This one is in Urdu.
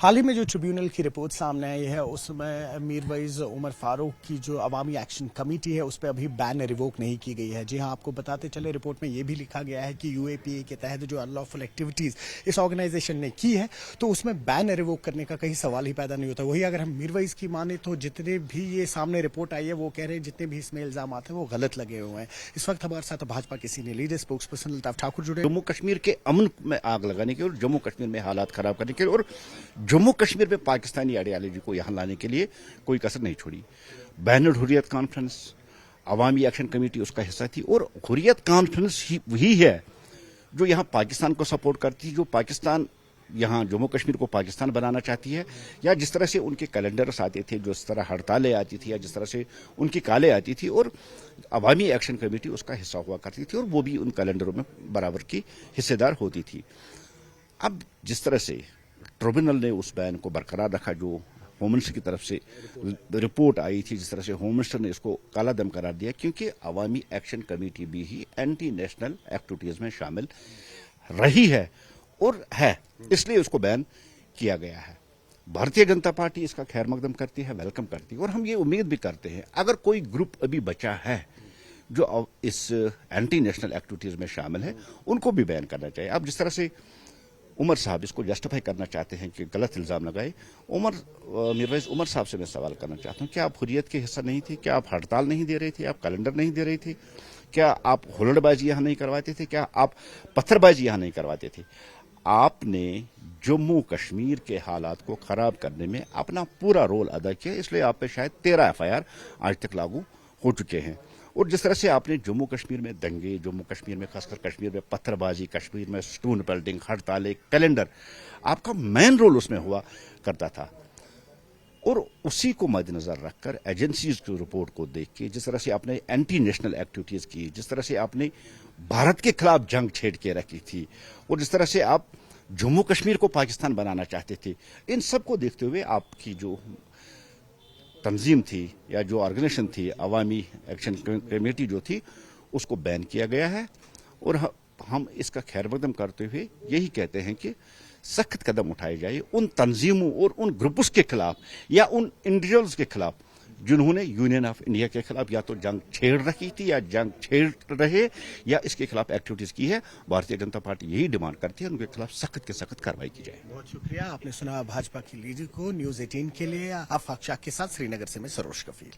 حال ہی میں جو ٹریبیونل کی رپورٹ سامنے آئی ہے اس میں میرویز عمر فاروق کی جو عوامی ایکشن کمیٹی ہے اس پہ ابھی بین ریووک نہیں کی گئی ہے. جی ہاں، آپ کو بتاتے چلے رپورٹ میں یہ بھی لکھا گیا ہے کہ یو اے پی اے کے تحت جو انلافل ایکٹیویٹیز اس آرگنائزیشن نے کی ہے تو اس میں بین ریووک کرنے کا کہیں سوال ہی پیدا نہیں ہوتا. وہی اگر ہم میرویز کی مانیں تو جتنے بھی یہ سامنے رپورٹ آئی ہے وہ کہہ رہے ہیں جتنے بھی اس میں الزامات ہیں وہ غلط لگے ہوئے ہیں. اس وقت ہمارے ساتھ بھاجپا کے senior leader spokes person Altaf Thakur جڑے. جموں کشمیر کے امن میں آگ لگانے کے اور جموں کشمیر میں حالات خراب کرنے کے اور جموں کشمیر میں پاکستانی آئیڈیالوجی کو یہاں لانے کے لیے کوئی کسر نہیں چھوڑی. بین الحریت کانفرنس، عوامی ایکشن کمیٹی اس کا حصہ تھی، اور حریت کانفرنس وہی ہے جو یہاں پاکستان کو سپورٹ کرتی ہے، جو پاکستان یہاں جموں کشمیر کو پاکستان بنانا چاہتی ہے. یا جس طرح سے ان کے کیلنڈرز آتے تھے، جس طرح ہڑتالیں آتی تھی، یا جس طرح سے ان کی کالیں آتی تھی، اور عوامی ایکشن کمیٹی اس کا حصہ ہوا کرتی تھی اور وہ بھی ان کیلنڈروں میں برابر کی حصے دار ہوتی تھی. اب جس طرح سے ٹریبونل نے اس بین کو برقرار رکھا، جو ہوم منسٹر کی طرف سے رپورٹ آئی تھی، جس طرح سے ہوم منسٹر نے اس کو کالا دم قرار دیا، کیونکہ عوامی ایکشن کمیٹی بھی ہی اینٹی نیشنل ایکٹیویٹیز میں شامل رہی ہے اور ہے، اس لیے اس کو بین کیا گیا ہے. بھارتیہ جنتا پارٹی اس کا خیر مقدم کرتی ہے، ویلکم کرتی ہے، اور ہم یہ امید بھی کرتے ہیں اگر کوئی گروپ ابھی بچا ہے جو اس اینٹی نیشنل ایکٹیویٹیز میں شامل ہے ان کو بھی بین کرنا چاہیے. اب جس طرح سے عمر صاحب اس کو جسٹیفائی کرنا چاہتے ہیں کہ غلط الزام لگائے، میرویز عمر صاحب سے میں سوال کرنا چاہتا ہوں، کیا آپ حریت کے حصہ نہیں تھے؟ کیا آپ ہڑتال نہیں دے رہے تھے؟ آپ کیلنڈر نہیں دے رہے تھے؟ کیا آپ ہلڑ بازی یہاں نہیں کرواتے تھے؟ کیا آپ پتھر بازی یہاں نہیں کرواتے تھے؟ آپ نے جموں کشمیر کے حالات کو خراب کرنے میں اپنا پورا رول ادا کیا، اس لیے آپ پہ شاید 13 FIR آج تک لاگو ہو چکے ہیں. اور جس طرح سے آپ نے جموں کشمیر میں دنگے، جموں کشمیر میں خاص کر کشمیر میں پتھر بازی، کشمیر میں سٹون پیلٹنگ، ہڑتالیں، کیلنڈر، آپ کا مین رول اس میں ہوا کرتا تھا. اور اسی کو مد نظر رکھ کر ایجنسیز کی رپورٹ کو دیکھ کے جس طرح سے آپ نے اینٹی نیشنل ایکٹیویٹیز کی، جس طرح سے آپ نے بھارت کے خلاف جنگ چھیڑ کے رکھی تھی، اور جس طرح سے آپ جموں کشمیر کو پاکستان بنانا چاہتے تھے، ان سب کو دیکھتے ہوئے آپ کی جو تنظیم تھی یا جو آرگنائزیشن تھی، عوامی ایکشن کمیٹی جو تھی، اس کو بین کیا گیا ہے. اور ہم اس کا خیر مقدم کرتے ہوئے یہی کہتے ہیں کہ سخت قدم اٹھائے جائے ان تنظیموں اور ان گروپس کے خلاف یا ان انڈیویجولز کے خلاف جنہوں نے یونین آف انڈیا کے خلاف یا تو جنگ چھیڑ رکھی تھی یا جنگ چھیڑ رہے یا اس کے خلاف ایکٹیویٹیز کی ہے. بھارتیہ جنتا پارٹی یہی ڈیمانڈ کرتی ہے ان کے خلاف سخت کے سخت کارروائی کی جائے. بہت شکریہ. آپ نے سنا بھاجپا کی لیڈر کو. نیوز 18 کے لیے آفاق شاہ کے ساتھ سری نگر سے میں سروش کفیل.